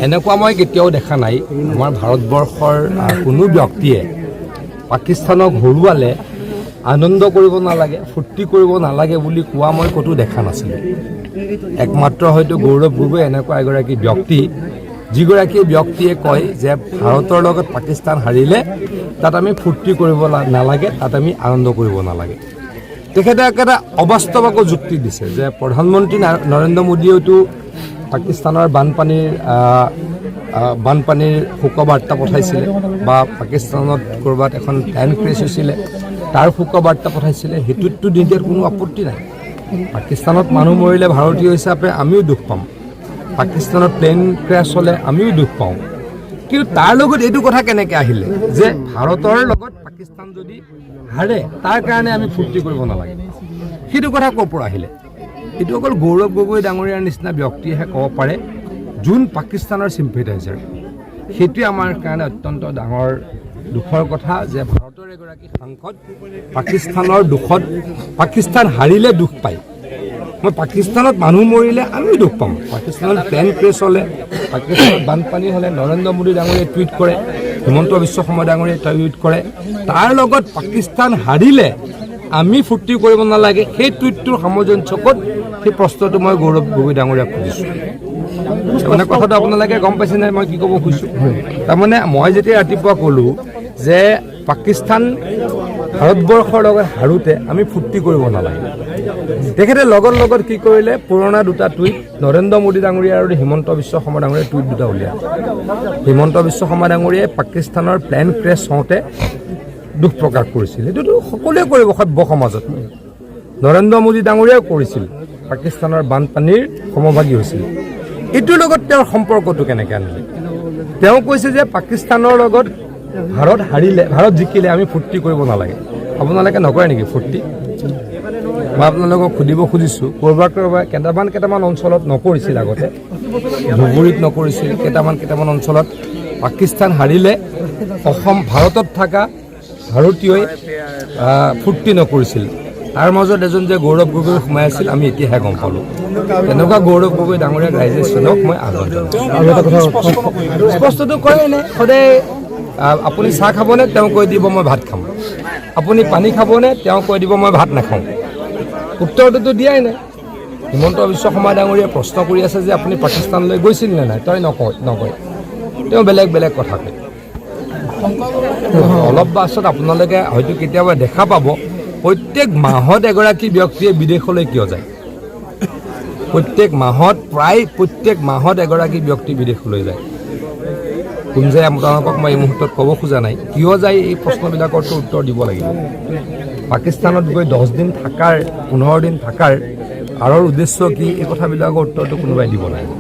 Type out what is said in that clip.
এনেকুৱা মই কেতিয়াও দেখা নাই আমাৰ ভাৰতবৰ্ষৰ কোনো ব্যক্তিয়ে পাকিস্তানক হৰুৱালে আনন্দ কৰিব নালাগে ফূৰ্তি কৰিব নালাগে বুলি কোৱা মই ক'তো দেখা নাছিলোঁ। একমাত্ৰ হয়তো গৌৰৱ গগৈ এনেকুৱা এগৰাকী ব্যক্তি যিগৰাকী ব্যক্তিয়ে কয় যে ভাৰতৰ লগত পাকিস্তান হাৰিলে তাত আমি ফূৰ্তি কৰিব নালাগে, তাত আমি আনন্দ কৰিব নালাগে। তেখেতে এটা অবাস্তৱ আকৌ যুক্তি দিছে যে প্ৰধানমন্ত্ৰী নৰেন্দ্ৰ মোদীয়েওতো পাকিস্তানৰ বানপানীৰ শোকবাৰ্তা পঠাইছিলে বা পাকিস্তানত ক'ৰবাত এখন প্লেন ক্ৰেছ হৈছিলে তাৰ শোকবাৰ্তা পঠাইছিলে, সেইটোততো দিয়াৰ কোনো আপত্তি নাই। পাকিস্তানত মানুহ মৰিলে ভাৰতীয় হিচাপে আমিও দুখ পাম, পাকিস্তানত প্লেন ক্ৰেছ হ'লে আমিও দুখ পাওঁ। কিন্তু তাৰ লগত এইটো কথা কেনেকৈ আহিলে যে ভাৰতৰ লগত পাকিস্তান যদি হাৰে তাৰ কাৰণে আমি ফূৰ্তি কৰিব নালাগে, সেইটো কথা ক'ৰ পৰা আহিলে? এইটো অকল গৌৰৱ গগৈ ডাঙৰীয়াৰ নিচিনা ব্যক্তিয়েহে ক'ব পাৰে যোন পাকিস্তানৰ চিম্পেথাইজাৰ। সেইটোৱে আমাৰ কাৰণে অত্যন্ত ডাঙৰ দুখৰ কথা যে ভাৰতৰ এগৰাকী সাংসদ পাকিস্তানৰ দুখত পাকিস্তান হাৰিলে দুখ পায়। মই পাকিস্তানত মানুহ মৰিলে আমিও দুখ পাম, পাকিস্তানত প্লেন ক্ৰেছ হ'লে, পাকিস্তানত বানপানী হ'লে নৰেন্দ্ৰ মোদী ডাঙৰীয়াই টুইট কৰে, হিমন্ত বিশ্ব শৰ্মা ডাঙৰীয়াই টুইট কৰে। তাৰ লগত পাকিস্তান হাৰিলে আমি ফূৰ্তি কৰিব নালাগে, সেই টুইটটোৰ সামঞ্জস্যত সেই প্ৰশ্নটো মই গৌৰৱ গগৈ ডাঙৰীয়াক সুধিছোঁ। মানে কথাটো আপোনালোকে গম পাইছে নাই মই কি ক'ব খুজিছোঁ? তাৰমানে মই যেতিয়া ৰাতিপুৱা ক'লোঁ যে পাকিস্তান ভাৰতবৰ্ষৰ লগত হাৰোঁতে আমি ফূৰ্তি কৰিব নালাগে, তেখেতে লগত কি কৰিলে পুৰণা দুটা টুইট নৰেন্দ্ৰ মোদী ডাঙৰীয়া আৰু হিমন্ত বিশ্ব শৰ্মা ডাঙৰীয়াৰ টুইট দুটা উলিয়ালে। হিমন্ত বিশ্ব শৰ্মা ডাঙৰীয়াই পাকিস্তানৰ প্লেন ক্ৰেছ হওঁতে দুখ প্ৰকাশ কৰিছিল, এইটোতো সকলোৱে কৰিব সভ্য সমাজত। নৰেন্দ্ৰ মোদী ডাঙৰীয়াও কৰিছিল, পাকিস্তানৰ বানপানীৰ সমভাগী হৈছিল। এইটোৰ লগত তেওঁৰ সম্পৰ্কটো কেনেকৈ আনিলে? তেওঁ কৈছে যে পাকিস্তানৰ লগত ভাৰত জিকিলে আমি ফূৰ্তি কৰিব নালাগে। আপোনালোকে নকৰে নেকি ফূৰ্তি? মই আপোনালোকক সুধিব খুজিছোঁ, ক'ৰবাত কেইটামান অঞ্চলত নকৰিছিল আগতে, ধুবুৰীত নকৰিছিল, কেইটামান অঞ্চলত পাকিস্তান হাৰিলে ভাৰতত থকা ভাৰতীয়ই ফূৰ্তি নকৰিছিল। তাৰ মাজত এজন যে গৌৰৱ গগৈ সোমাই আছিল আমি এতিয়াহে গম পালোঁ। তেনেকুৱা গৌৰৱ গগৈ ডাঙৰীয়াক ৰাইজে চিনক মই আহ্বান জনাইছোঁ। আৰু এটা কথা স্পষ্টটো কৰেই নে সদায় আপুনি চাহ খাবনে? তেওঁ কৈ দিব মই ভাত খাম। আপুনি পানী খাবনে? তেওঁ কৈ দিব মই ভাত নাখাওঁ। উত্তৰটোতো দিয়াই নাই। হিমন্ত বিশ্ব শৰ্মা ডাঙৰীয়াই প্ৰশ্ন কৰি আছে যে আপুনি পাকিস্তানলৈ গৈছিল নে নাই? তই নকয়, তেওঁ বেলেগ কথা কয়। অলপ পাছত আপোনালোকে হয়তো কেতিয়াবা দেখা পাব প্ৰত্যেক মাহত এগৰাকী ব্যক্তিয়ে বিদেশলৈ কিয় যায়। প্ৰত্যেক মাহত এগৰাকী ব্যক্তি বিদেশলৈ যায়। কোন যায় আপোনালোকক মই এই মুহূৰ্তত ক'ব খোজা নাই। কিয় যায় এই প্ৰশ্নবিলাকৰতো উত্তৰ দিব লাগিব। পাকিস্তানত গৈ 10 দিন থকাৰ 15 দিন থকাৰ আঁৰৰ উদ্দেশ্য কি, এই কথাবিলাকৰ উত্তৰটো কোনোবাই দিব লাগিব।